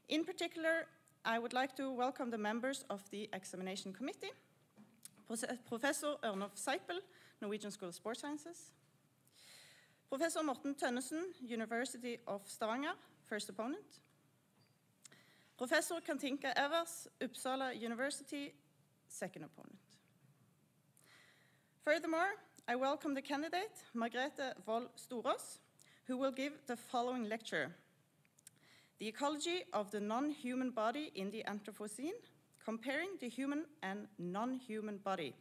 In particular, I would like to welcome the members of the examination committee, Professor Ørnulf Seipel, Norwegian School of Sports Sciences, Professor Morten Tønnesen, University of Stavanger, first opponent, Professor Katinka Evers, Uppsala University, second opponent. Furthermore, I welcome the candidate, Margrethe Voll Storaas, who will give the following lecture: The Ecology of the Non-Human Body in the Anthropocene, Comparing the Human and Non-Human Body.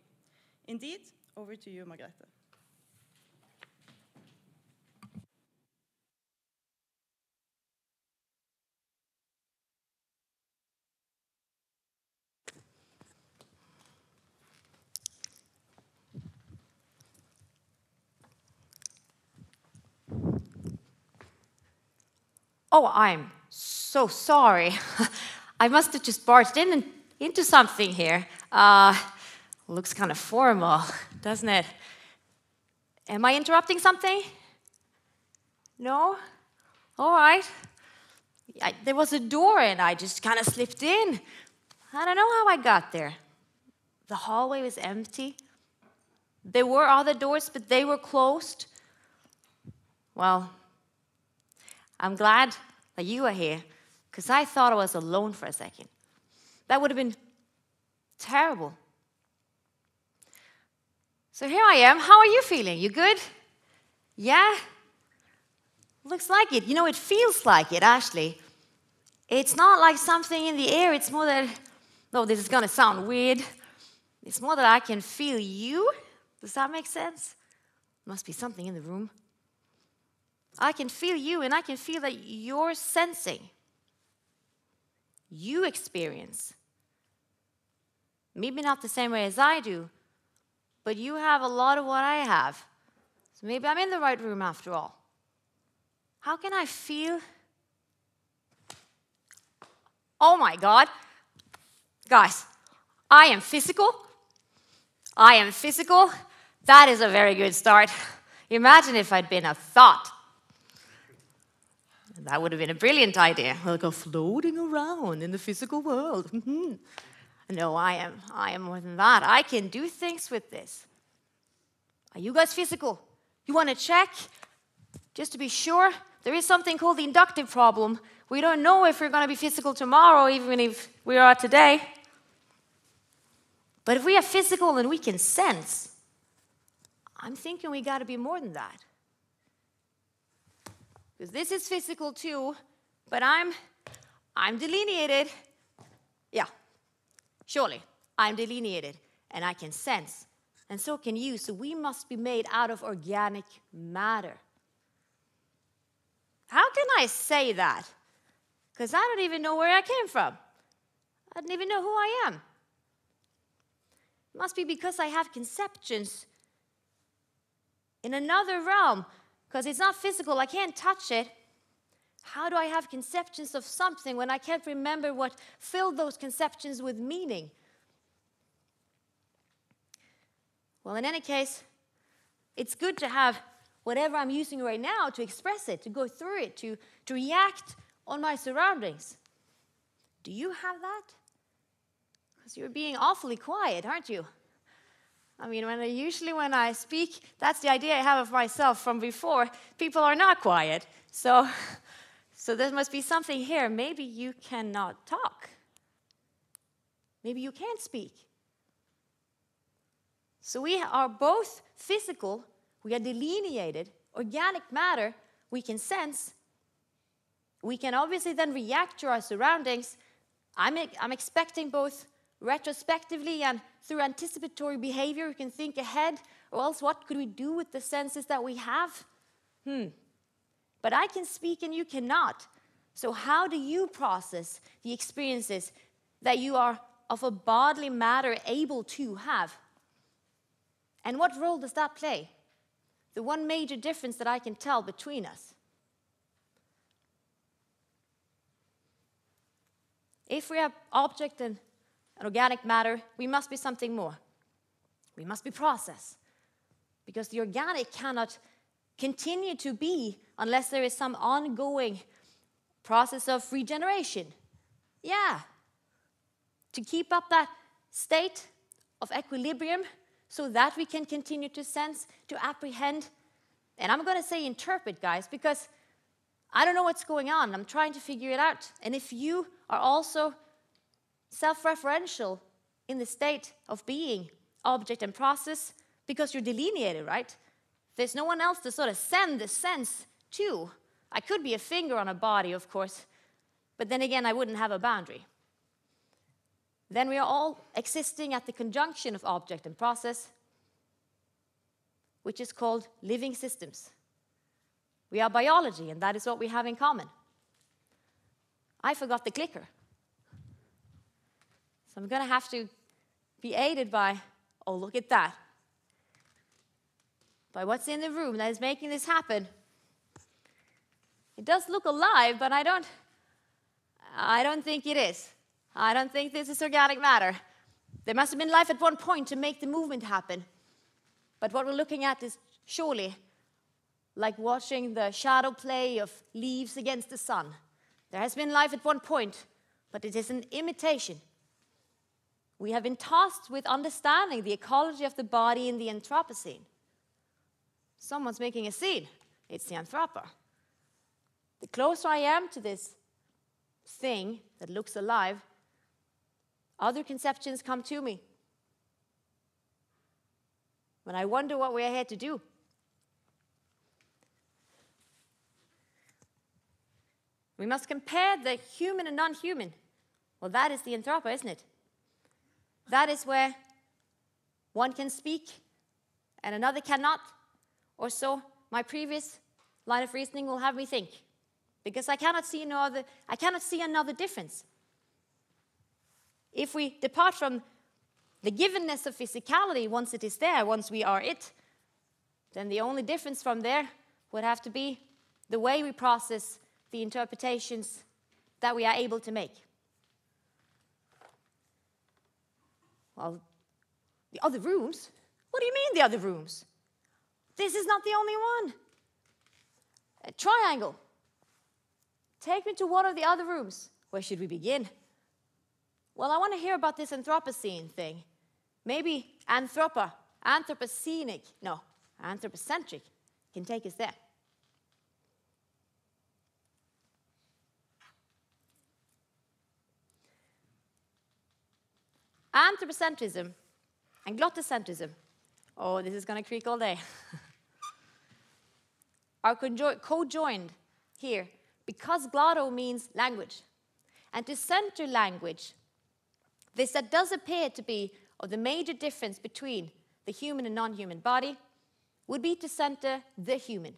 Indeed, over to you, Margrethe. Oh, I'm so sorry. I must have just barged into something here. Looks kind of formal, doesn't it? Am I interrupting something? No? All right. There was a door and I just kind of slipped in. I don't know how I got there. The hallway was empty. There were other doors, but they were closed. Well, I'm glad that you are here, because I thought I was alone for a second. That would have been terrible. So here I am. How are you feeling? You good? Yeah? Looks like it. You know, it feels like it, actually. It's not like something in the air. It's more that, no, this is going to sound weird. It's more that I can feel you. Does that make sense? Must be something in the room. I can feel you, and I can feel that you're sensing. You experience. Maybe not the same way as I do, but you have a lot of what I have. So maybe I'm in the right room after all. How can I feel? Oh my God. Guys, I am physical. I am physical. That is a very good start. Imagine if I'd been a thought. That would have been a brilliant idea. I'll go floating around in the physical world. No, I am more than that. I can do things with this. Are you guys physical? You want to check? Just to be sure, there is something called the inductive problem. We don't know if we're going to be physical tomorrow, even if we are today. But if we are physical and we can sense, I'm thinking we got to be more than that. Because this is physical too, but I'm delineated. Yeah, surely, I'm delineated, and I can sense, and so can you. So we must be made out of organic matter. How can I say that? Because I don't even know where I came from. I don't even know who I am. It must be because I have conceptions in another realm. Because it's not physical, I can't touch it. How do I have conceptions of something when I can't remember what filled those conceptions with meaning? Well, in any case, it's good to have whatever I'm using right now to express it, to go through it, to react on my surroundings. Do you have that? Because you're being awfully quiet, aren't you? I mean, usually when I speak, that's the idea I have of myself from before. People are not quiet. So there must be something here. Maybe you cannot talk. Maybe you can't speak. So we are both physical, we are delineated, organic matter, we can sense. We can obviously then react to our surroundings. I'm expecting both retrospectively and through anticipatory behavior. We can think ahead, or else what could we do with the senses that we have? But I can speak and you cannot. So how do you process the experiences that you are of a bodily matter able to have? And what role does that play? The one major difference that I can tell between us. If we have object and organic matter, we must be something more. We must be process. Because the organic cannot continue to be unless there is some ongoing process of regeneration, Yeah. To keep up that state of equilibrium so that we can continue to sense, to apprehend, and I'm going to say interpret, guys, because I don't know what's going on. I'm trying to figure it out. And if you are also self-referential in the state of being, object and process, because you're delineated, right? There's no one else to sort of send the sense to. I could be a finger on a body, of course, but then again, I wouldn't have a boundary. Then we are all existing at the conjunction of object and process, which is called living systems. We are biology, and that is what we have in common. I forgot the clicker. So I'm going to have to be aided by, oh, look at that, by what's in the room that is making this happen. It does look alive, but I don't think it is. I don't think this is organic matter. There must have been life at one point to make the movement happen. But what we're looking at is surely like watching the shadow play of leaves against the sun. There has been life at one point, but it is an imitation. We have been tasked with understanding the ecology of the body in the Anthropocene. Someone's making a scene. It's the Anthropo. The closer I am to this thing that looks alive, other conceptions come to me. When I wonder what we're here to do. We must compare the human and non-human. Well, that is the Anthropo, isn't it? That is where one can speak and another cannot, or so my previous line of reasoning will have me think, because I cannot see another difference. If we depart from the givenness of physicality, once it is there, once we are it, then the only difference from there would have to be the way we process the interpretations that we are able to make. Well, the other rooms? What do you mean the other rooms? This is not the only one. A triangle. Take me to one of the other rooms. Where should we begin? Well, I want to hear about this Anthropocene thing. Maybe anthropocentric can take us there. Anthropocentrism and glottocentrism, oh, this is going to creak all day, are co-joined here because glotto means language. And to center language, that does appear to be of the major difference between the human and non-human body, would be to center the human.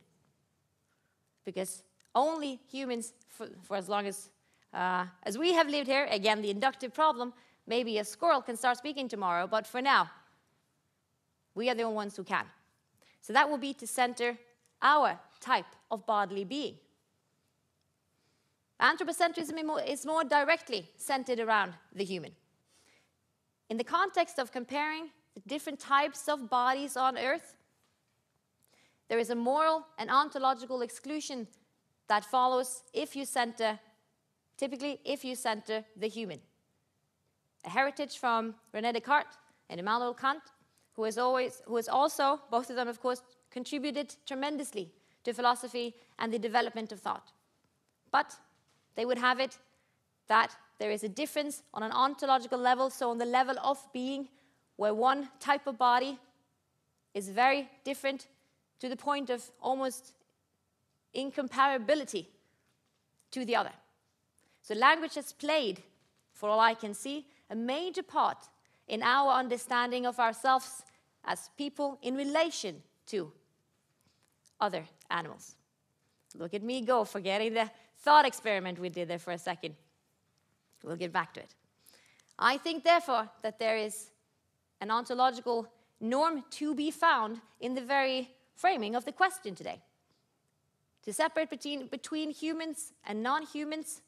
Because only humans, for as long as we have lived here, again, the inductive problem, maybe a squirrel can start speaking tomorrow, but for now, we are the only ones who can. So that will be to center our type of bodily being. Anthropocentrism is more directly centered around the human. In the context of comparing the different types of bodies on Earth, there is a moral and ontological exclusion that follows typically if you center the human. A heritage from René Descartes and Immanuel Kant, who has also, both of them, of course, contributed tremendously to philosophy and the development of thought. But they would have it that there is a difference on an ontological level, so on the level of being, where one type of body is very different to the point of almost incomparability to the other. So language has played, for all I can see, a major part in our understanding of ourselves as people in relation to other animals. Look at me go, forgetting the thought experiment we did there for a second. We'll get back to it. I think, therefore, that there is an ontological norm to be found in the very framing of the question today. To separate between humans and non-humans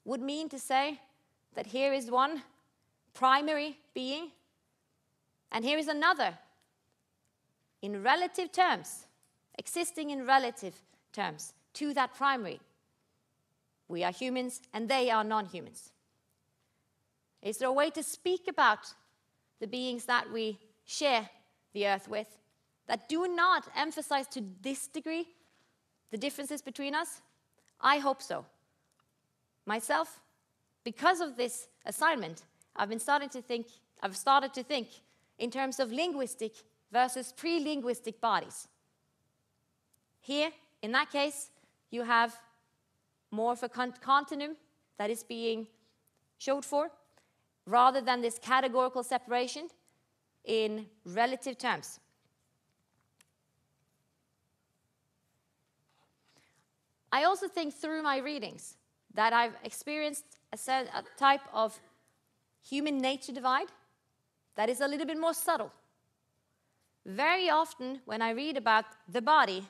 would mean to say that here is one primary being, and here is another in relative terms, existing in relative terms to that primary. We are humans and they are non-humans. Is there a way to speak about the beings that we share the earth with that do not emphasize to this degree the differences between us? I hope so. Myself, because of this assignment, I've started to think in terms of linguistic versus pre-linguistic bodies. Here, in that case, you have more of a continuum that is being showed for, rather than this categorical separation in relative terms. I also think through my readings that I've experienced a type of human nature divide that is a little bit more subtle. Very often when I read about the body,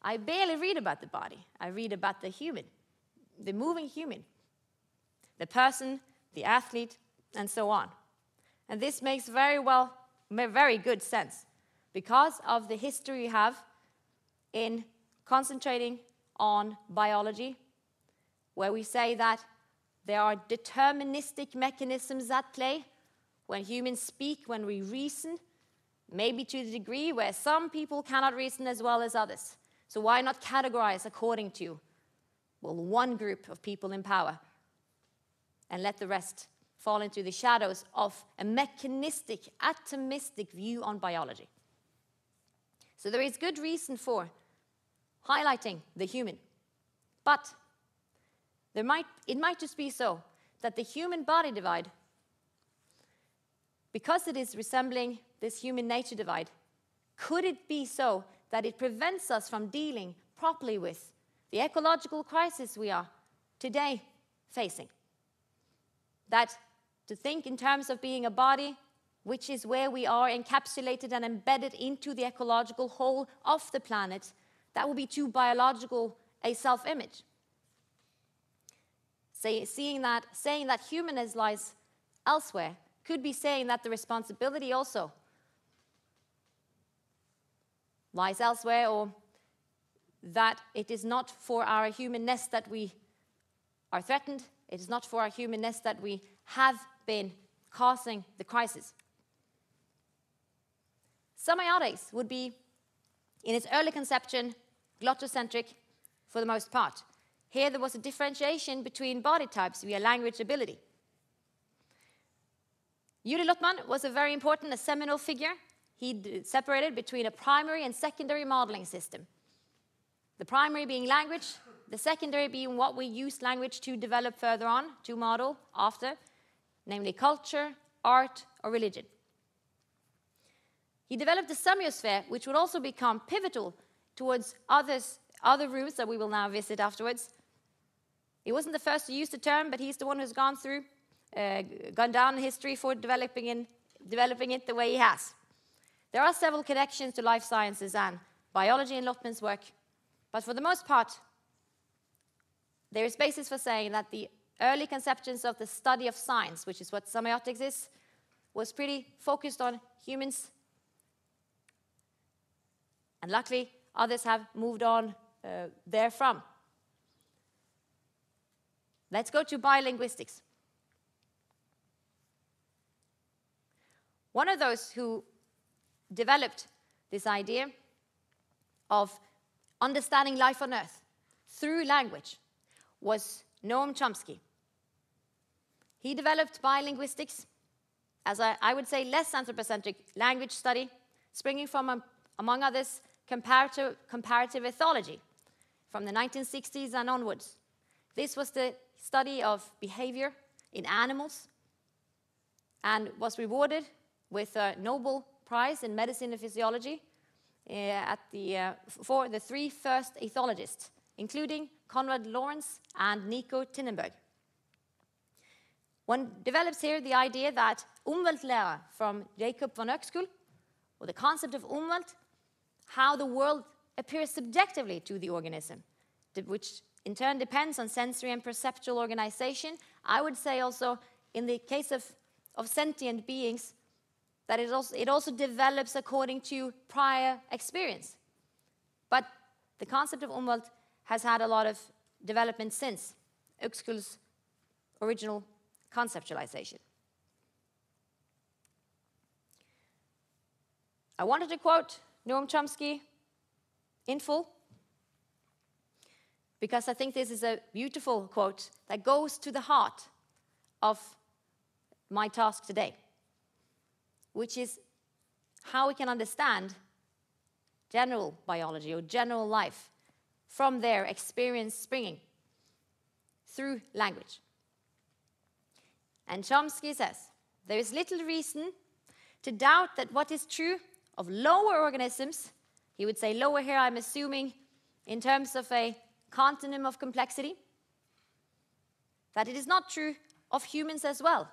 I barely read about the body. I read about the human, the moving human, the person, the athlete, and so on. And this makes very good sense because of the history we have in concentrating on biology, where we say that there are deterministic mechanisms at play when humans speak, when we reason, maybe to the degree where some people cannot reason as well as others. So why not categorize according to, well, one group of people in power and let the rest fall into the shadows of a mechanistic, atomistic view on biology? So there is good reason for highlighting the human. But it might just be so that the human body divide, because it is resembling this human nature divide, could it be so that it prevents us from dealing properly with the ecological crisis we are today facing? That to think in terms of being a body, which is where we are encapsulated and embedded into the ecological whole of the planet, that would be too biological a self-image. Saying that humanness lies elsewhere could be saying that the responsibility also lies elsewhere, or that it is not for our humanness that we are threatened. It is not for our humanness that we have been causing the crisis. Semiotics would be, in its early conception, glottocentric for the most part. Here there was a differentiation between body types via language ability. Juri Lottmann was a very important, a seminal figure. He separated between a primary and secondary modeling system. The primary being language, the secondary being what we use language to develop further on, to model after, namely culture, art, or religion. He developed the semiosphere, which would also become pivotal towards other routes that we will now visit afterwards. He wasn't the first to use the term, but he's the one who's gone down in history for developing it the way he has. There are several connections to life sciences and biology in Lottmann's work, but for the most part, there is basis for saying that the early conceptions of the study of science, which is what semiotics is, was pretty focused on humans. And luckily, others have moved on therefrom. Let's go to biolinguistics. One of those who developed this idea of understanding life on Earth through language was Noam Chomsky. He developed biolinguistics as I would say less anthropocentric language study, springing from, among others, comparative ethology from the 1960s and onwards. This was the study of behavior in animals and was rewarded with a Nobel Prize in Medicine and Physiology for the three first ethologists, including Konrad Lorenz and Nico Tinnenberg. One develops here the idea that Umweltläre from Jacob von Uexküll, or the concept of Umwelt, how the world appears subjectively to the organism, which in turn depends on sensory and perceptual organization. I would say also, in the case of sentient beings, that it also develops according to prior experience. But the concept of Umwelt has had a lot of development since Uexküll's original conceptualization. I wanted to quote Noam Chomsky in full because I think this is a beautiful quote that goes to the heart of my task today, which is how we can understand general biology or general life from their experience springing through language. And Chomsky says, there is little reason to doubt that what is true of lower organisms, he would say lower here, I'm assuming in terms of a continuum of complexity, that it is not true of humans as well.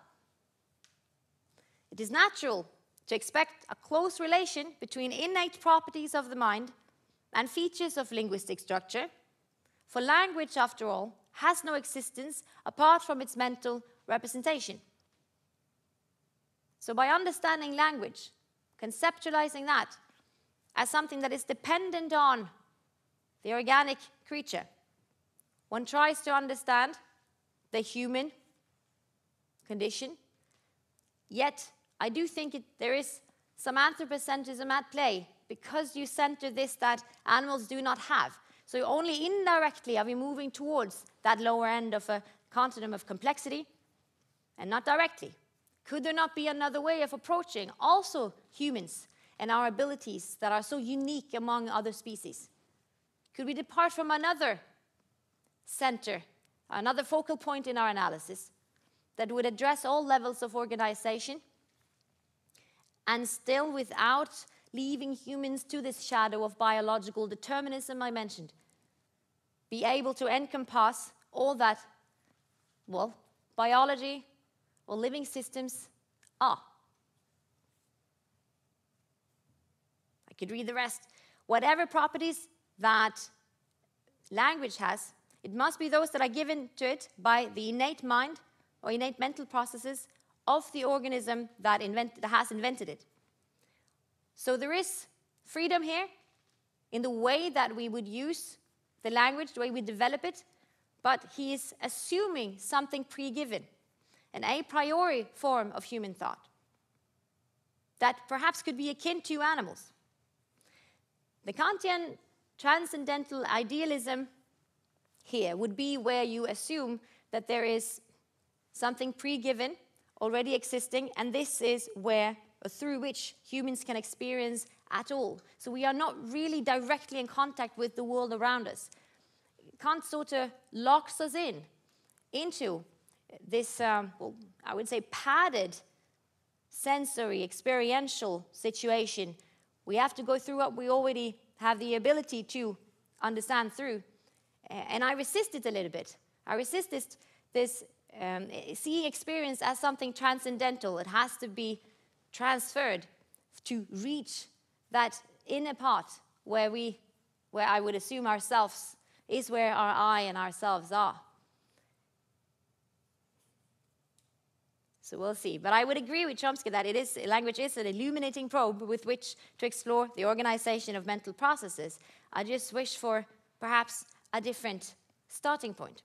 It is natural to expect a close relation between innate properties of the mind and features of linguistic structure, for language, after all, has no existence apart from its mental representation. So by understanding language, conceptualizing that as something that is dependent on the organic creature, one tries to understand the human condition. Yet, I do think there is some anthropocentrism at play because you center this that animals do not have. So only indirectly are we moving towards that lower end of a continuum of complexity and not directly. Could there not be another way of approaching also humans and our abilities that are so unique among other species? Could we depart from another center, another focal point in our analysis that would address all levels of organization and still without leaving humans to this shadow of biological determinism I mentioned, be able to encompass all that, well, biology or living systems are? I could read the rest. Whatever properties that language has, it must be those that are given to it by the innate mind or innate mental processes of the organism that has invented it. So there is freedom here in the way that we would use the language, the way we develop it, but he is assuming something pre-given, an a priori form of human thought that perhaps could be akin to animals. The Kantian transcendental idealism here would be where you assume that there is something pre-given, already existing, and this is where or through which humans can experience at all. So we are not really directly in contact with the world around us. Kant sort of locks us into this, well, I would say, padded sensory, experiential situation. We have to go through what we already have the ability to understand through. And I resist it a little bit. I resist this seeing experience as something transcendental. It has to be transferred to reach that inner part where I would assume ourselves is where our I and ourselves are. So we'll see. But I would agree with Chomsky that language is an illuminating probe with which to explore the organization of mental processes. I just wish for perhaps a different starting point.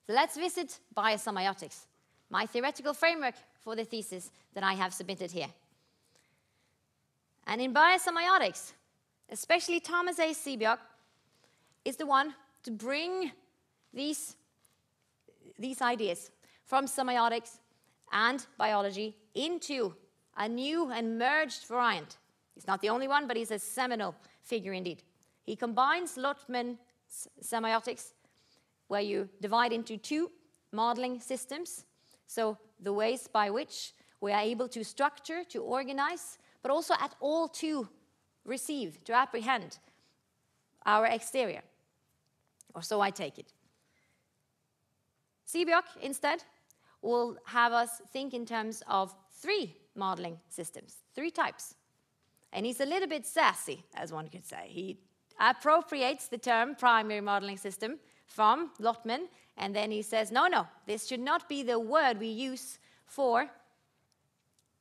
So let's visit biosemiotics, my theoretical framework for the thesis that I have submitted here. And in biosemiotics, especially Thomas A. Seebach is the one to bring these ideas from semiotics and biology into a new and merged variant. He's not the only one, but he's a seminal figure indeed. He combines Lotman's semiotics, where you divide into two modeling systems, so the ways by which we are able to structure, to organize, but also at all to receive, to apprehend our exterior, or so I take it. Seebach, instead, will have us think in terms of three modeling systems, three types. And he's a little bit sassy, as one could say. He appropriates the term primary modeling system from Lotman, and then he says, no, this should not be the word we use for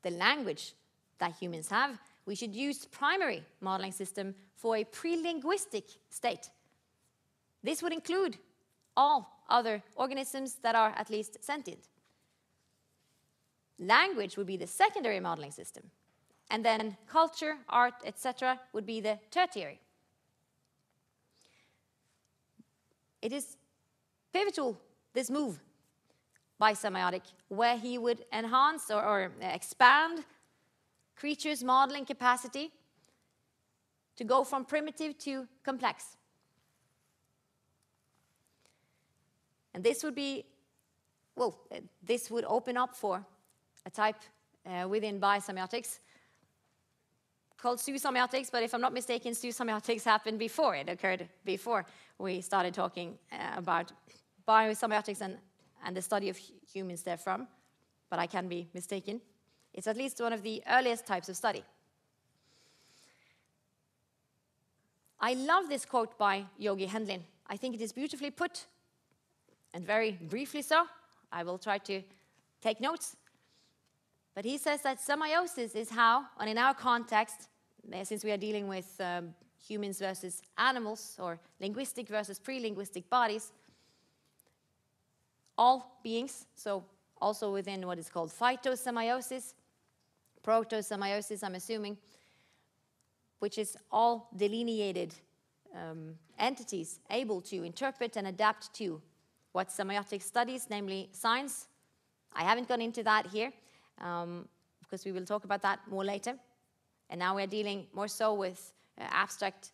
the language that humans have. we should use primary modeling system for a pre-linguistic state. This would include all other organisms that are at least sentient. Language would be the secondary modeling system. And then culture, art, etc. would be the tertiary. It is pivotal, this move by semiotic, where he would enhance or expand creatures' modeling capacity to go from primitive to complex. And this would be, well, this would open up for a type within biosemiotics called zoosemiotics, but if I'm not mistaken, zoosemiotics happened before. It occurred before we started talking about biosemiotics and the study of humans therefrom, but I can be mistaken. It's at least one of the earliest types of study. I love this quote by Yogi Hendlin. I think it is beautifully put, and very briefly so. I will try to take notes. But he says that semiosis is how, and in our context, since we are dealing with humans versus animals, or linguistic versus pre-linguistic bodies, all beings, so also within what is called phytosemiosis, protosemiosis, I'm assuming, which is all delineated entities able to interpret and adapt to what semiotic studies, namely science. I haven't gone into that here, because we will talk about that more later. And now we're dealing more so with abstract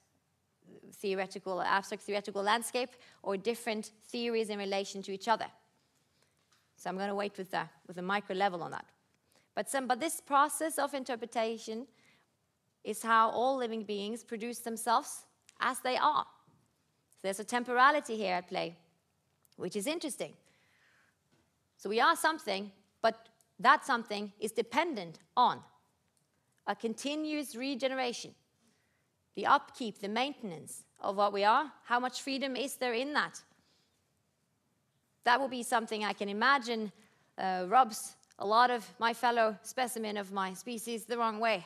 theoretical landscape, or different theories in relation to each other. So I'm going to wait with the micro level on that. But this process of interpretation is how all living beings produce themselves as they are. So there's a temporality here at play, which is interesting. So we are something, but that something is dependent on a continuous regeneration, the upkeep, the maintenance of what we are. How much freedom is there in that? That will be something I can imagine rubs a lot of my fellow specimen of my species the wrong way.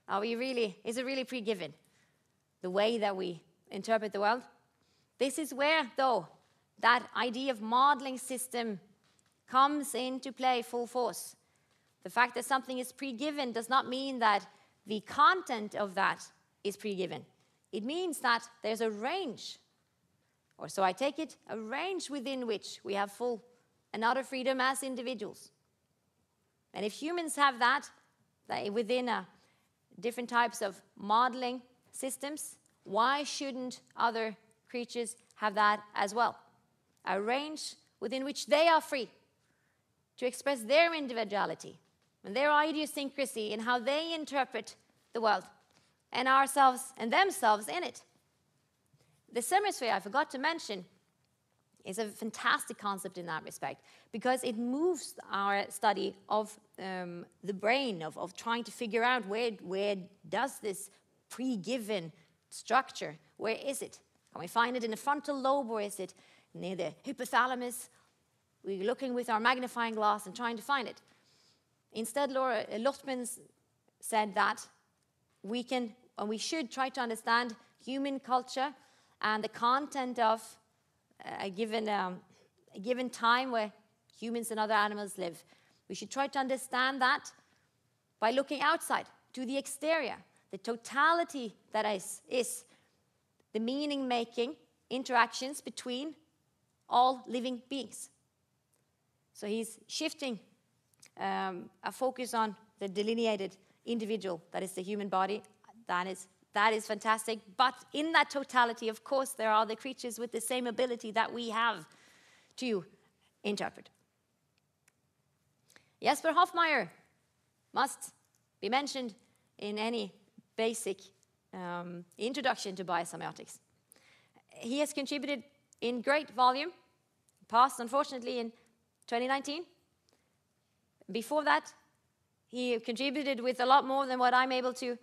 Is it really pre-given, the way that we interpret the world? This is where, though, that idea of modeling system comes into play full force. The fact that something is pre-given does not mean that the content of that is pre-given. It means that there's a range, or so I take it, a range within which we have full and utter freedom as individuals. And if humans have that within different types of modeling systems, why shouldn't other creatures have that as well? A range within which they are free to express their individuality and their idiosyncrasy in how they interpret the world, and ourselves and themselves in it. The semiosphere, I forgot to mention, is a fantastic concept in that respect, because it moves our study of the brain, of trying to figure out where does this pre-given structure, where is it? Can we find it in the frontal lobe, or is it near the hypothalamus? We're looking with our magnifying glass and trying to find it. Instead, Laura Lochtman said that we can, and we should try to understand human culture and the content of a given time where humans and other animals live. We should try to understand that by looking outside, to the exterior, the totality that is the meaning-making interactions between all living beings. So he's shifting a focus on the delineated individual, that is the human body. That is fantastic. But in that totality, of course, there are the creatures with the same ability that we have to interpret. Jesper Hoffmeier must be mentioned in any basic introduction to biosemiotics. He has contributed in great volume, passed unfortunately in 2019. Before that, he contributed with a lot more than what I'm able to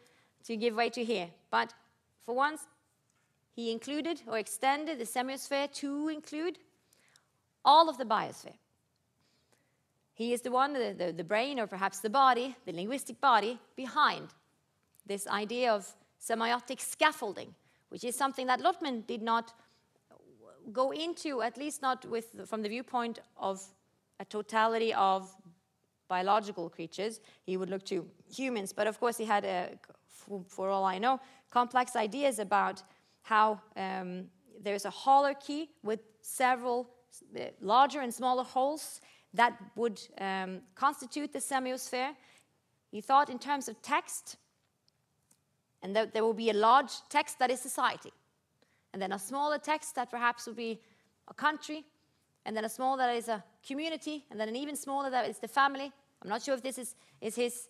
give way to here. But for once, he included or extended the semiosphere to include all of the biosphere. He is the one, the brain, or perhaps the body, the linguistic body, behind this idea of semiotic scaffolding, which is something that Lotman did not go into, at least not from the viewpoint of a totality of biological creatures. He would look to humans, but of course he had, for all I know, complex ideas about how there's a hierarchy with several larger and smaller holes that would constitute the semiosphere. He thought in terms of text, and that there will be a large text that is society, and then a smaller text that perhaps will be a country, and then a smaller that is a community, and then an even smaller that is the family. I'm not sure if this is his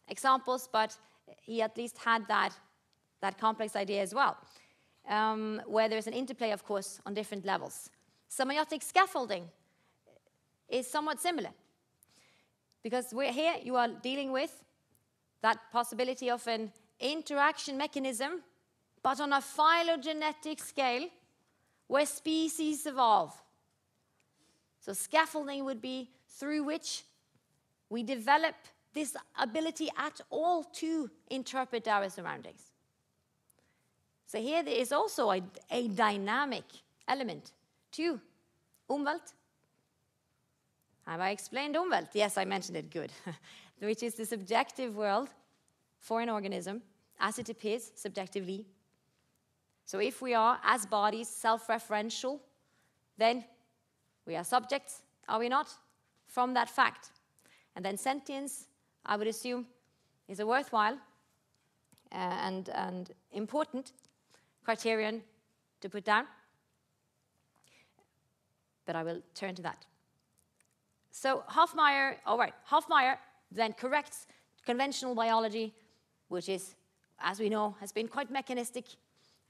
examples, but he at least had that complex idea as well, where there's an interplay, of course, on different levels. Semiotic scaffolding is somewhat similar, because here you are dealing with that possibility of an interaction mechanism, but on a phylogenetic scale where species evolve. So scaffolding would be through which we develop this ability at all to interpret our surroundings. So here there is also a dynamic element to Umwelt. Have I explained Umwelt? Yes, I mentioned it, good. Which is the subjective world for an organism as it appears subjectively. So if we are, as bodies, self-referential, then we are subjects, are we not, from that fact. And then sentience, I would assume, is a worthwhile and important criterion to put down. But I will turn to that. So Hofmeyr then corrects conventional biology, which is, as we know, has been quite mechanistic,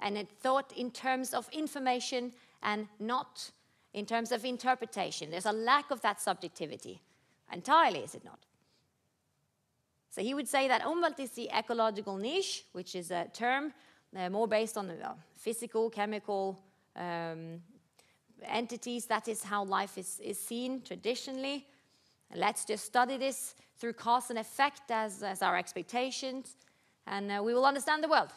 and it thought in terms of information and not in terms of interpretation. There's a lack of that subjectivity. Entirely, is it not? So he would say that Umwelt is the ecological niche, which is a term more based on the physical, chemical entities. That is how life is seen traditionally. And let's just study this through cause and effect as our expectations, and we will understand the world.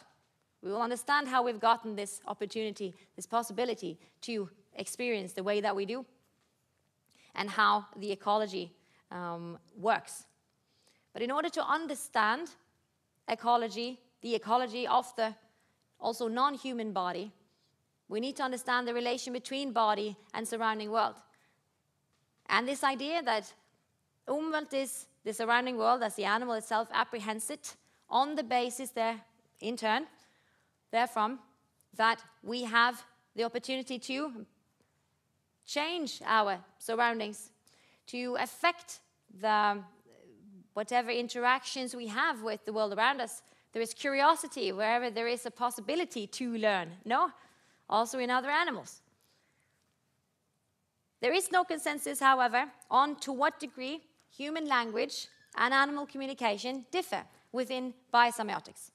We will understand how we've gotten this opportunity, this possibility to experience the way that we do, and how the ecology works. But in order to understand ecology, the ecology of the also non-human body, we need to understand the relation between body and surrounding world. And this idea that Umwelt is the surrounding world as the animal itself apprehends it on the basis there, in turn, therefrom, that we have the opportunity to change our surroundings, to affect whatever interactions we have with the world around us. There is curiosity wherever there is a possibility to learn. No? Also in other animals. There is no consensus, however, on to what degree human language and animal communication differ within biosemiotics.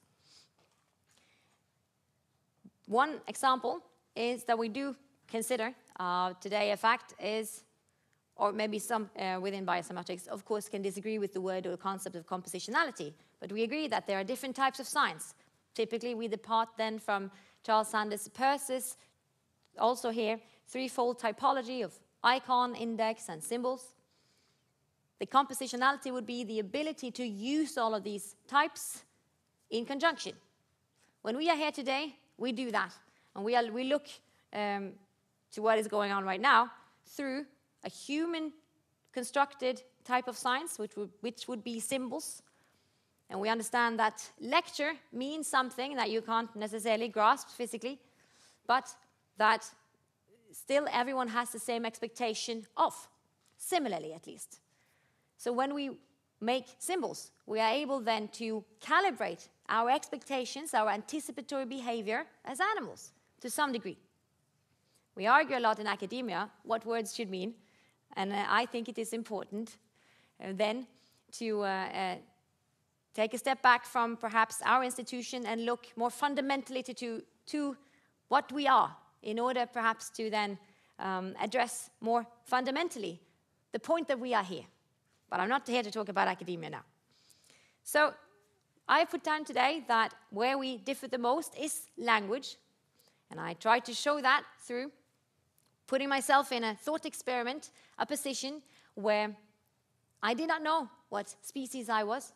One example is that we do consider today a fact is, or maybe some within biosemiotics, of course, can disagree with the word or concept of compositionality, but we agree that there are different types of signs. Typically, we depart then from Charles Sanders Peirce's, also here, threefold typology of icon, index, and symbols. The compositionality would be the ability to use all of these types in conjunction. When we are here today, we do that, and we look to what is going on right now through a human-constructed type of science, which would be symbols. And we understand that lecture means something that you can't necessarily grasp physically, but that still everyone has the same expectation of, similarly at least. So when we make symbols, we are able then to calibrate our expectations, our anticipatory behavior as animals, to some degree. We argue a lot in academia what words should mean, and I think it is important then to take a step back from perhaps our institution and look more fundamentally to what we are, in order perhaps to then address more fundamentally the point that we are here. But I'm not here to talk about academia now. So I put down today that where we differ the most is language, and I tried to show that through putting myself in a thought experiment, a position where I did not know what species I was,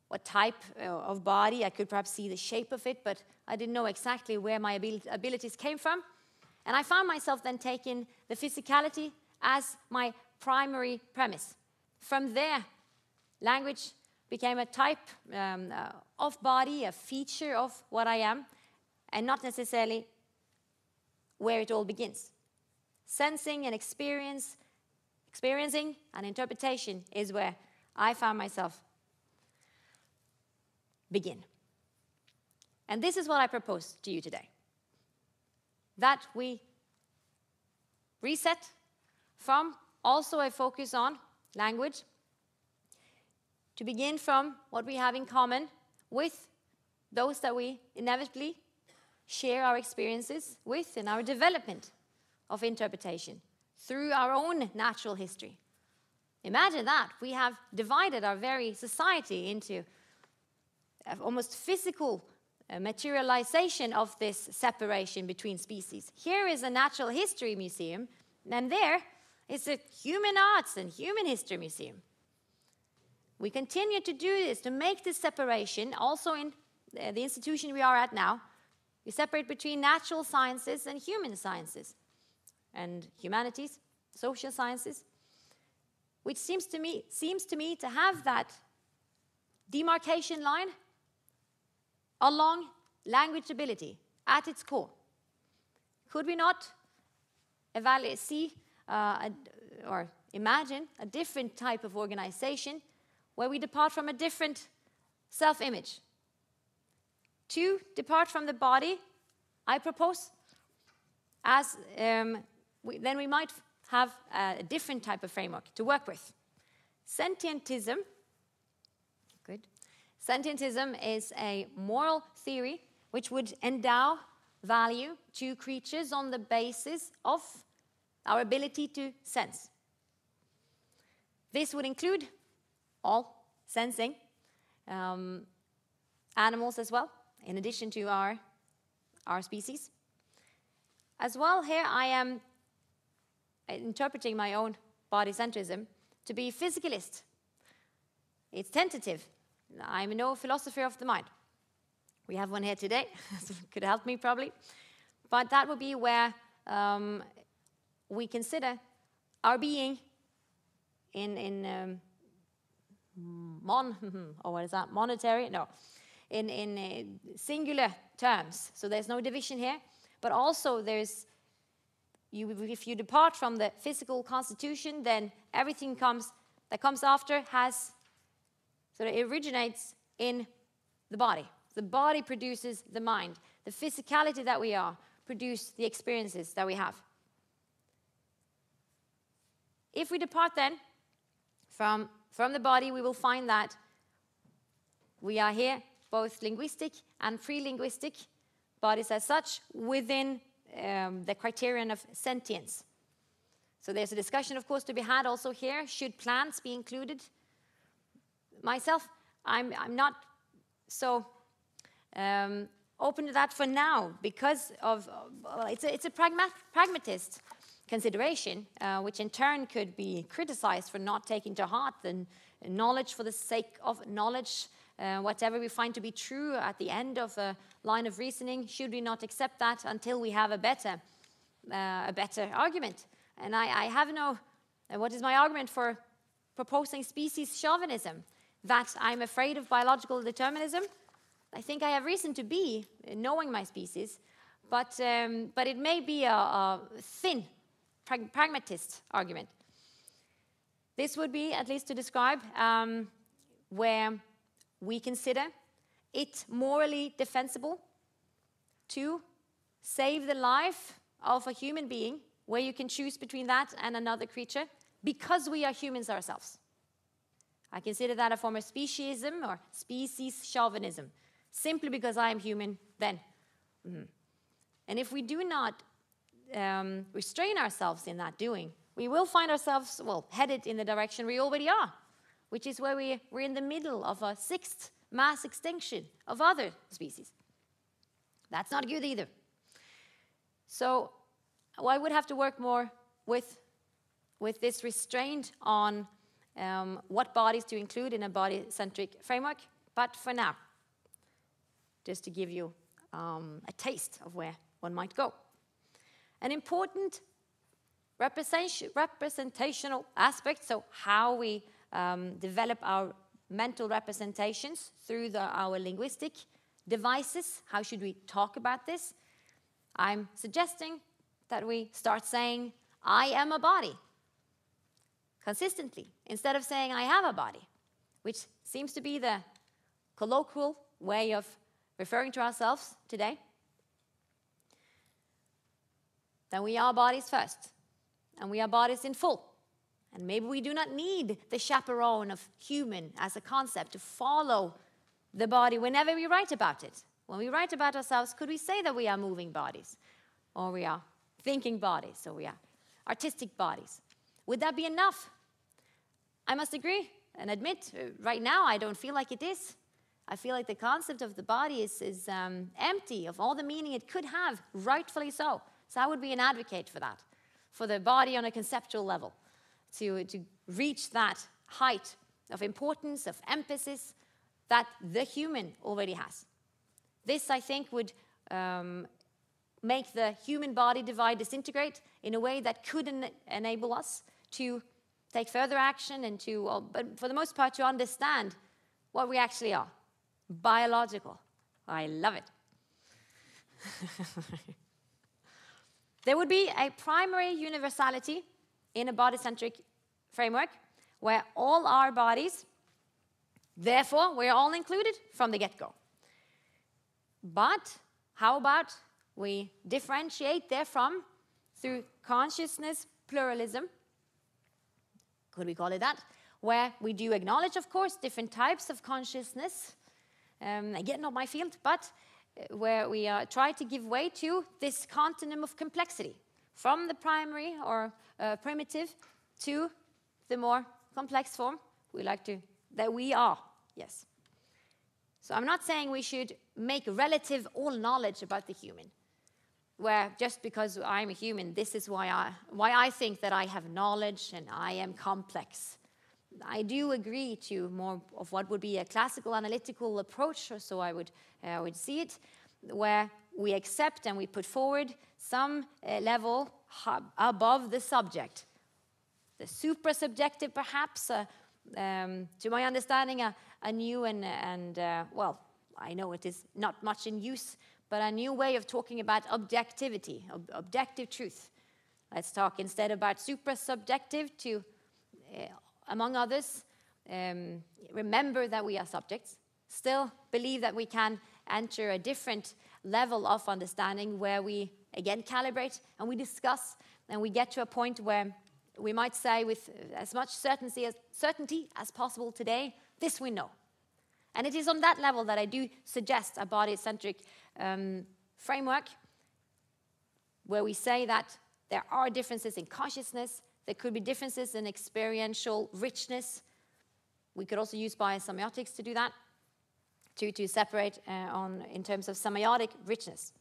what type of body. I could perhaps see the shape of it, but I didn't know exactly where my abilities came from. And I found myself then taking the physicality as my primary premise. From there, language became a type of body, a feature of what I am, and not necessarily where it all begins. Sensing and experiencing and interpretation is where I found myself begin. And this is what I propose to you today. That we reset from also a focus on language, to begin from what we have in common with those that we inevitably share our experiences with in our development of interpretation through our own natural history. Imagine that. We have divided our very society into almost physical materialization of this separation between species. Here is a natural history museum, and there is a human arts and human history museum. We continue to do this, to make this separation, also in the institution we are at now. We separate between natural sciences and human sciences, and humanities, social sciences, which seems to me to have that demarcation line along language ability at its core. Could we not see or imagine a different type of organization where we depart from a different self-image? To depart from the body, I propose, as then we might have a different type of framework to work with. Sentientism, good. Sentientism is a moral theory which would endow value to creatures on the basis of our ability to sense. This would include all sensing, animals as well, in addition to our species. As well, here I am interpreting my own body-centrism to be physicalist. It's tentative. I'm no philosopher of the mind. We have one here today, so could help me probably. But that would be where we consider our being in monetary? No. In singular terms. So there's no division here. But also there's, if you depart from the physical constitution, then everything that comes after it originates in the body. The body produces the mind. The physicality that we are produces the experiences that we have. If we depart then from the body, we will find that we are here both linguistic and pre-linguistic bodies as such within the criterion of sentience. So there's a discussion, of course, to be had also here. Should plants be included? Myself, I'm not so open to that for now because of it's a pragmatist consideration, which in turn could be criticized for not taking to heart the knowledge for the sake of knowledge. Whatever we find to be true at the end of a line of reasoning, should we not accept that until we have a better argument? And I have no. What is my argument for proposing species chauvinism? That I'm afraid of biological determinism? I think I have reason to be, knowing my species, but it may be a thin pragmatist argument. This would be, at least to describe, where we consider it morally defensible to save the life of a human being, where you can choose between that and another creature, because we are humans ourselves. I consider that a form of speciesism or species chauvinism, simply because I am human then. And if we do not restrain ourselves in that doing, we will find ourselves, headed in the direction we already are, which is where we're in the middle of a sixth mass extinction of other species. That's not good either. So I would have to work more with this restraint on what bodies to include in a body-centric framework. But for now, just to give you a taste of where one might go. An important representational aspect, so how we develop our mental representations through our linguistic devices. How should we talk about this? I'm suggesting that we start saying, I am a body, consistently, instead of saying I have a body, which seems to be the colloquial way of referring to ourselves today. Then we are bodies first, and we are bodies in full. And maybe we do not need the chaperone of human as a concept to follow the body whenever we write about it. When we write about ourselves, could we say that we are moving bodies, or we are thinking bodies, or we are artistic bodies? Would that be enough? I must agree and admit, right now I don't feel like it is. I feel like the concept of the body is empty of all the meaning it could have, rightfully so. So I would be an advocate for that, for the body on a conceptual level, to reach that height of importance, of emphasis that the human already has. This, I think, would make the human body divide disintegrate in a way that could enable us to take further action and to, but for the most part, to understand what we actually are. Biological. I love it. There would be a primary universality in a body-centric framework where all our bodies, therefore, we're all included from the get-go. But how about we differentiate therefrom through consciousness pluralism, could we call it that, where we do acknowledge, of course, different types of consciousness, again, not my field, but where we try to give way to this continuum of complexity, from the primary or primitive to the more complex form that we are, yes. So I'm not saying we should make relative all knowledge about the human, where just because I'm a human, this is why I think that I have knowledge and I am complex. I do agree to more of what would be a classical analytical approach, or so I would see it, where we accept and we put forward some level above the subject. The suprasubjective, perhaps, to my understanding, a new and well, I know it is not much in use, but a new way of talking about objectivity, objective truth. Let's talk instead about suprasubjective to, among others, remember that we are subjects, still believe that we can enter a different level of understanding where we, again, calibrate and we discuss and we get to a point where we might say with as much certainty as possible today, this we know. And it is on that level that I do suggest a body-centric framework where we say that there are differences in consciousness, there could be differences in experiential richness. We could also use biosemiotics to do that, to separate in terms of semiotic richness.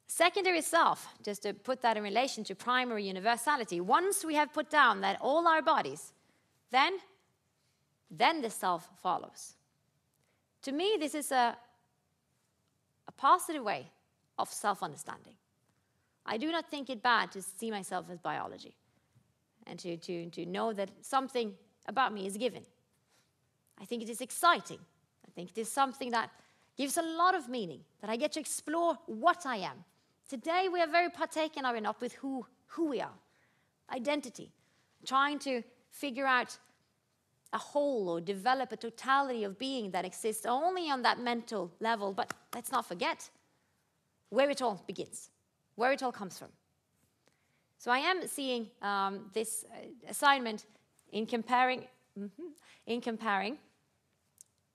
Secondary self, just to put that in relation to primary universality. Once we have put down that all our bodies, then the self follows. To me, this is a positive way of self-understanding. I do not think it bad to see myself as biology and to know that something about me is given. I think it is exciting. I think it is something that gives a lot of meaning, that I get to explore what I am. Today we are very partaken, are we not, with who we are. Identity. Trying to figure out a whole or develop a totality of being that exists only on that mental level. But let's not forget where it all begins, where it all comes from. So I am seeing this assignment in comparing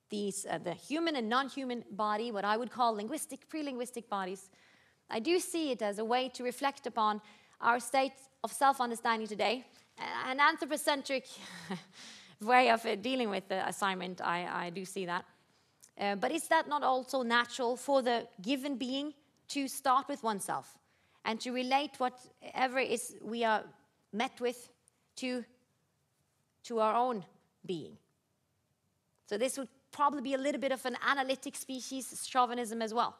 these the human and non-human body, what I would call linguistic, pre-linguistic bodies. I do see it as a way to reflect upon our state of self-understanding today, an anthropocentric way of dealing with the assignment. I do see that. But is that not also natural for the given being to start with oneself and to relate whatever is we are met with to our own being? So this would probably be a little bit of an analytic species chauvinism as well.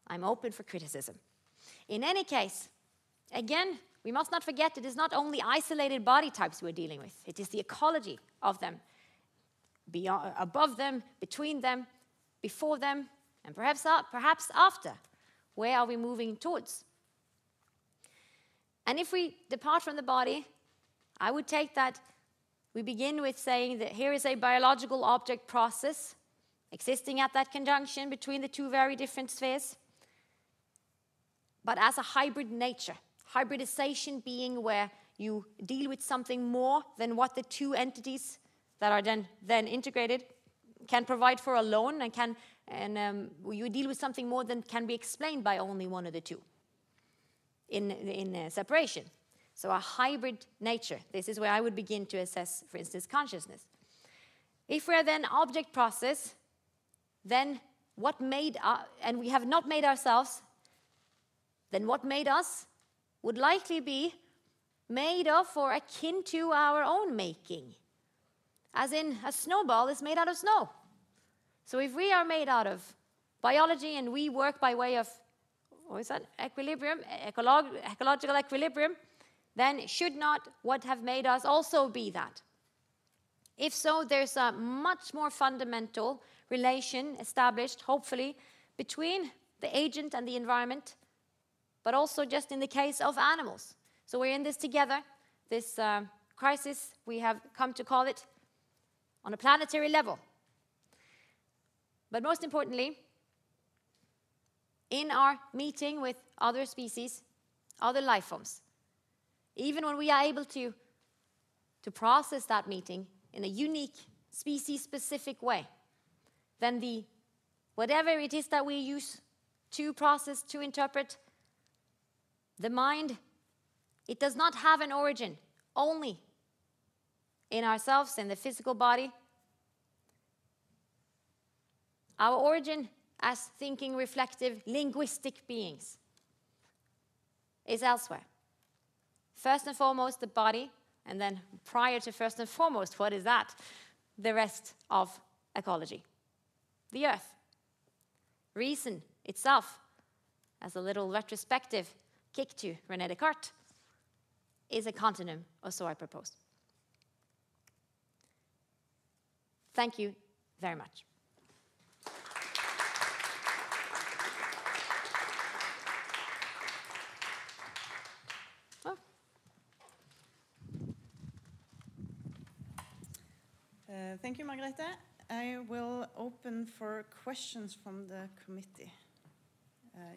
I'm open for criticism. In any case, again, we must not forget it is not only isolated body types we're dealing with. It is the ecology of them, beyond, above them, between them, before them, and perhaps after. Where are we moving towards? And if we depart from the body, I would take that we begin with saying that here is a biological object process existing at that conjunction between the two very different spheres, but as a hybrid nature. Hybridization being where you deal with something more than what the two entities that are then integrated can provide for alone, and you deal with something more than can be explained by only one of the two in separation. So a hybrid nature. This is where I would begin to assess, for instance, consciousness. If we're then object process, then what made and we have not made ourselves, then what made us would likely be made of or akin to our own making. As in, a snowball is made out of snow. So if we are made out of biology and we work by way of, what is that, equilibrium, ecological equilibrium, then should not what have made us also be that? If so, there's a much more fundamental relation established, hopefully, between the agent and the environment, but also just in the case of animals. So we're in this together, this crisis, we have come to call it, on a planetary level. But most importantly, in our meeting with other species, other life forms, even when we are able to process that meeting in a unique, species-specific way, then whatever it is that we use to process, to interpret, the mind, it does not have an origin only in ourselves, in the physical body. Our origin as thinking, reflective, linguistic beings is elsewhere. First and foremost, the body, and then prior to first and foremost, what is that? The rest of ecology. The earth. Reason itself, as a little retrospective kick to René Descartes, is a continuum, or so I propose. Thank you very much. Thank you, Margrethe. I will open for questions from the committee.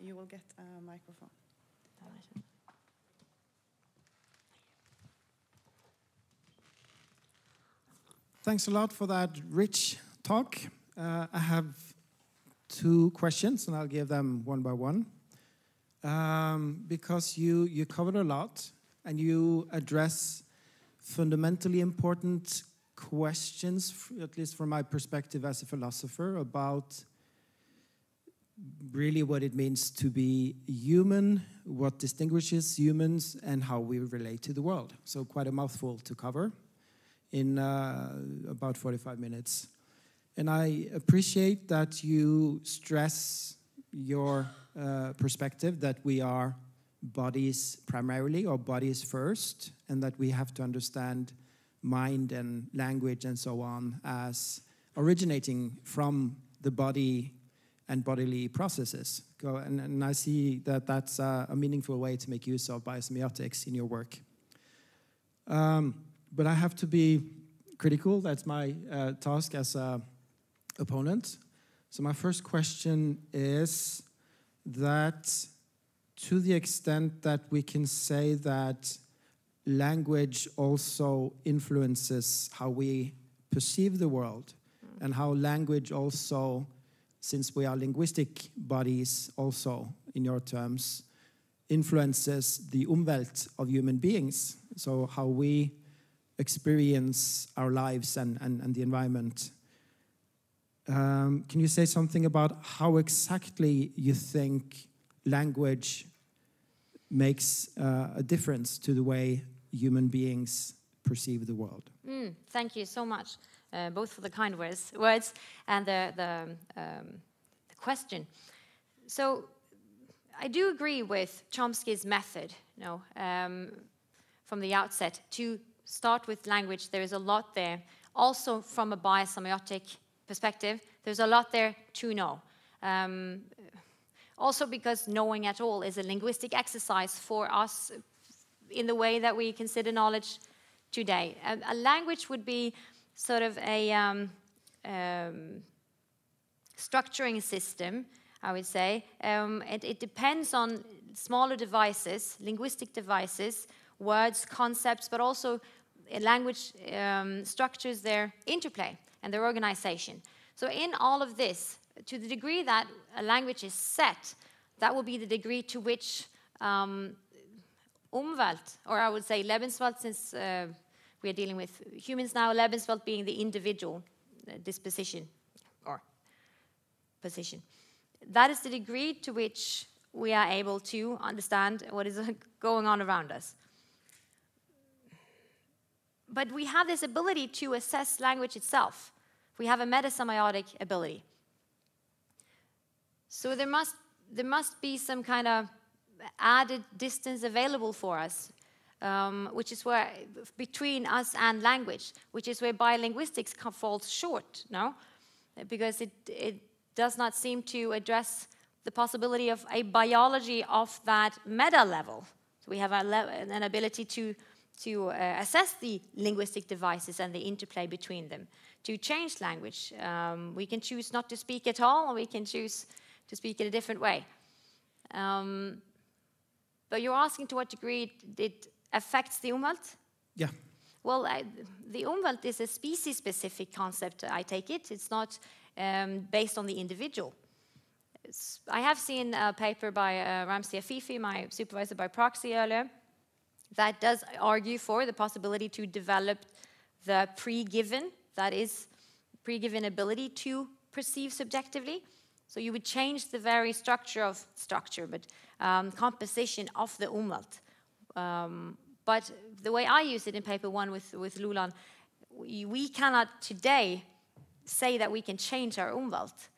You will get a microphone. Thanks a lot for that rich talk. I have two questions, and I'll give them one by one. Because you covered a lot, and you address fundamentally important questions, at least from my perspective as a philosopher, about really what it means to be human, what distinguishes humans, and how we relate to the world. So quite a mouthful to cover in about 45 minutes. And I appreciate that you stress your perspective that we are bodies primarily, or bodies first, and that we have to understand mind and language and so on as originating from the body and bodily processes. And I see that that's a meaningful way to make use of biosemiotics in your work. But I have to be critical. That's my task as an opponent. So my first question is that to the extent that we can say that language also influences how we perceive the world, and how language also, since we are linguistic bodies also, in your terms, influences the Umwelt of human beings, so how we experience our lives and the environment. can you say something about how exactly you think language makes a difference to the way human beings perceive the world? Thank you so much, both for the kind words and the question. So I do agree with Chomsky's method, from the outset, to start with language. There is a lot there. Also, from a biosemiotic perspective, there's a lot there to know. Also because knowing at all is a linguistic exercise for us in the way that we consider knowledge today. A language would be sort of a structuring system, I would say. It depends on smaller devices, linguistic devices, words, concepts, but also language structures their interplay and their organization. So in all of this, to the degree that a language is set, that will be the degree to which Umwelt, or I would say Lebenswelt, since we are dealing with humans now, Lebenswelt being the individual disposition or position. That is the degree to which we are able to understand what is going on around us. But we have this ability to assess language itself. We have a metasemiotic ability. So there must be some kind of added distance available for us, which is where, between us and language, which is where biolinguistics falls short, no? Because it does not seem to address the possibility of a biology of that meta level. So we have an ability to assess the linguistic devices and the interplay between them, to change language. We can choose not to speak at all, or we can choose to speak in a different way. But you're asking to what degree it affects the Umwelt? Yeah. Well, the Umwelt is a species-specific concept, I take it. It's not based on the individual. I have seen a paper by Ramsey Afifi, my supervisor by proxy earlier, that does argue for the possibility to develop the pre-given, that is, pre-given ability to perceive subjectively. So you would change the very composition of the Umwelt. But the way I use it in paper 1 with Lulan, we cannot today say that we can change our Umwelt.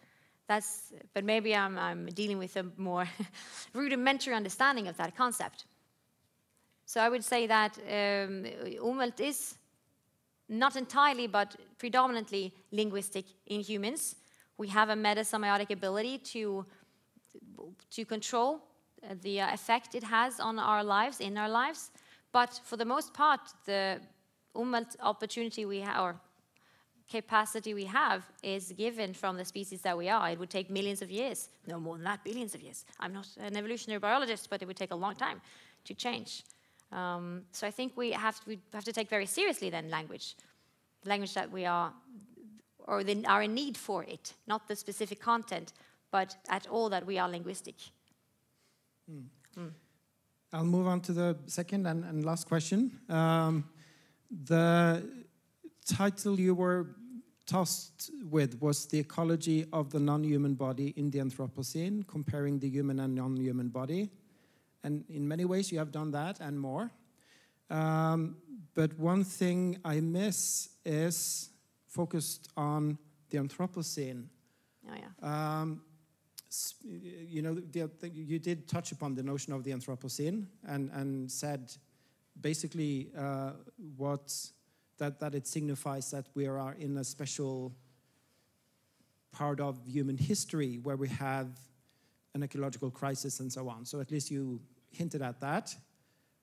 But maybe I'm dealing with a more rudimentary understanding of that concept. So I would say that Umwelt is not entirely, but predominantly linguistic in humans. We have a metasemiotic ability to control the effect it has on our lives, in our lives. But for the most part, the Umwelt opportunity we have, or capacity we have, is given from the species that we are. It would take millions of years, no more than that, billions of years. I'm not an evolutionary biologist, but it would take a long time to change. So I think we have to take very seriously then language that we are, or our need for it, not the specific content, but at all that we are linguistic. I'll move on to the second and last question. The title you were tasked with was The Ecology of the Non-Human Body in the Anthropocene, comparing the human and non-human body. And in many ways you have done that and more. But one thing I miss is focused on the Anthropocene. Oh, yeah. You did touch upon the notion of the Anthropocene and said basically that it signifies that we are in a special part of human history where we have an ecological crisis and so on. So at least you hinted at that.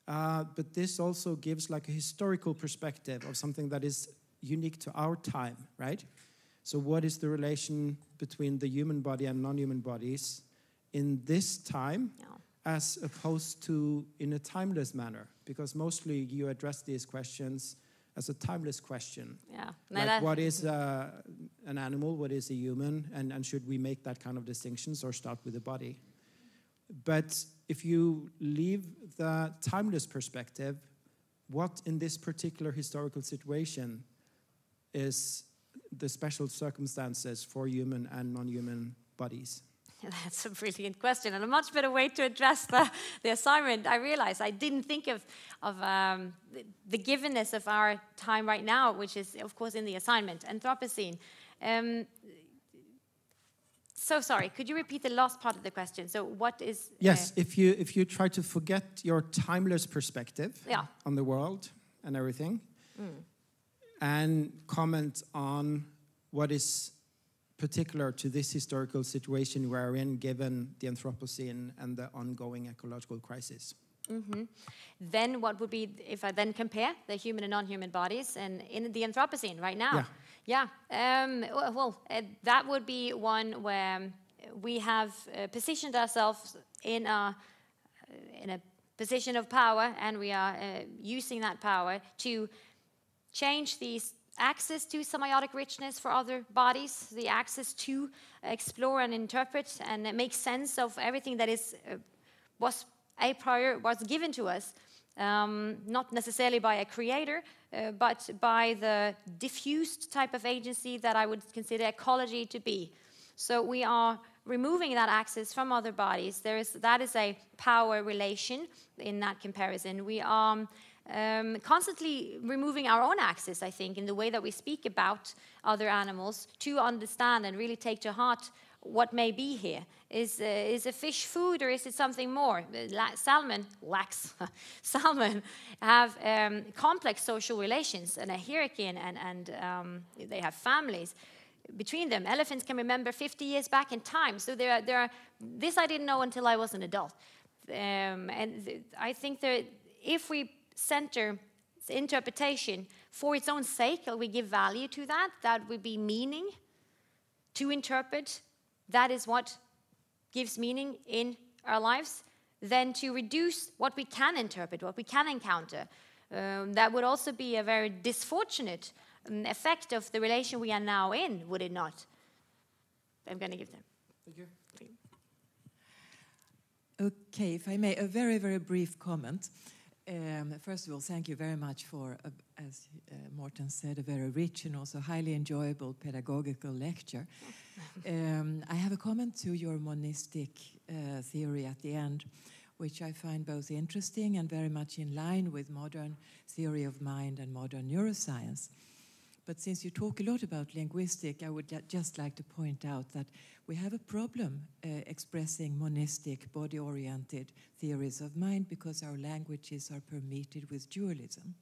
But this also gives like a historical perspective of something that is unique to our time, right? So what is the relation between the human body and non-human bodies in this time, as opposed to in a timeless manner? Because mostly you address these questions as a timeless question. Yeah. Like what is an animal, what is a human, and should we make that kind of distinctions or start with the body? But if you leave the timeless perspective, what in this particular historical situation is the special circumstances for human and non-human bodies? That's a brilliant question, and a much better way to address the assignment. I realized I didn't think of the givenness of our time right now, which is, of course, in the assignment, Anthropocene. So sorry, could you repeat the last part of the question? So what is... Yes, if you try to forget your timeless perspective on the world and everything, and comment on what is particular to this historical situation we're in, given the Anthropocene and the ongoing ecological crisis. Then what would be, if I then compare the human and non-human bodies and in the Anthropocene right now? That would be one where we have positioned ourselves in a position of power, and we are using that power to change these access to semiotic richness for other bodies, the access to explore and interpret and make sense of everything that was given to us, not necessarily by a creator, but by the diffused type of agency that I would consider ecology to be. So we are removing that access from other bodies. That is a power relation in that comparison. We are constantly removing our own access, I think, in the way that we speak about other animals to understand and really take to heart what may be here. Is a fish food, or is it something more? Salmon have complex social relations and a hierarchy, and they have families between them. Elephants can remember 50 years back in time. So this I didn't know until I was an adult. I think that if we center interpretation for its own sake, or we give value to that, that would be meaning to interpret. That is what gives meaning in our lives. Then to reduce what we can interpret, what we can encounter. That would also be a very disfortunate effect of the relation we are now in, would it not? I'm going to give them. Thank you. Okay, if I may, a very, very brief comment. First of all, thank you very much for, as Morten said, a very rich and also highly enjoyable pedagogical lecture. I have a comment to your monistic theory at the end, which I find both interesting and very much in line with modern theory of mind and modern neuroscience. But since you talk a lot about linguistic, I would just like to point out that we have a problem expressing monistic, body-oriented theories of mind because our languages are permeated with dualism.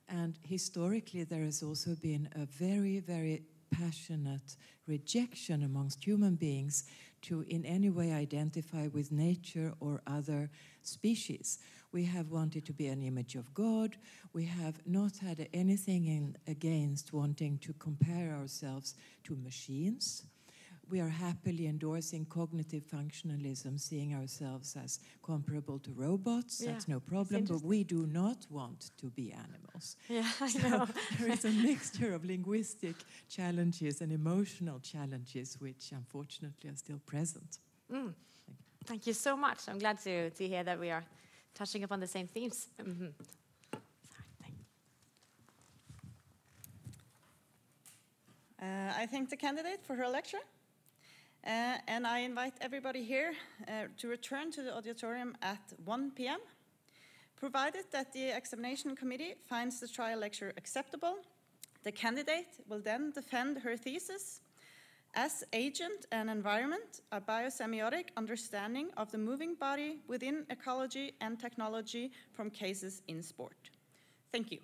And historically, there has also been a very, very passionate rejection amongst human beings to in any way identify with nature or other species. We have wanted to be an image of God. We have not had anything against wanting to compare ourselves to machines. We are happily endorsing cognitive functionalism, seeing ourselves as comparable to robots. Yeah, that's no problem, but we do not want to be animals. Yeah, I know. There is a mixture of linguistic challenges and emotional challenges, which unfortunately are still present. Thank you so much. I'm glad to hear that we are touching upon the same themes. Sorry, I thank the candidate for her lecture. And I invite everybody here to return to the auditorium at 1 p.m. Provided that the examination committee finds the trial lecture acceptable, the candidate will then defend her thesis as agent and environment, a biosemiotic understanding of the moving body within ecology and technology from cases in sport. Thank you.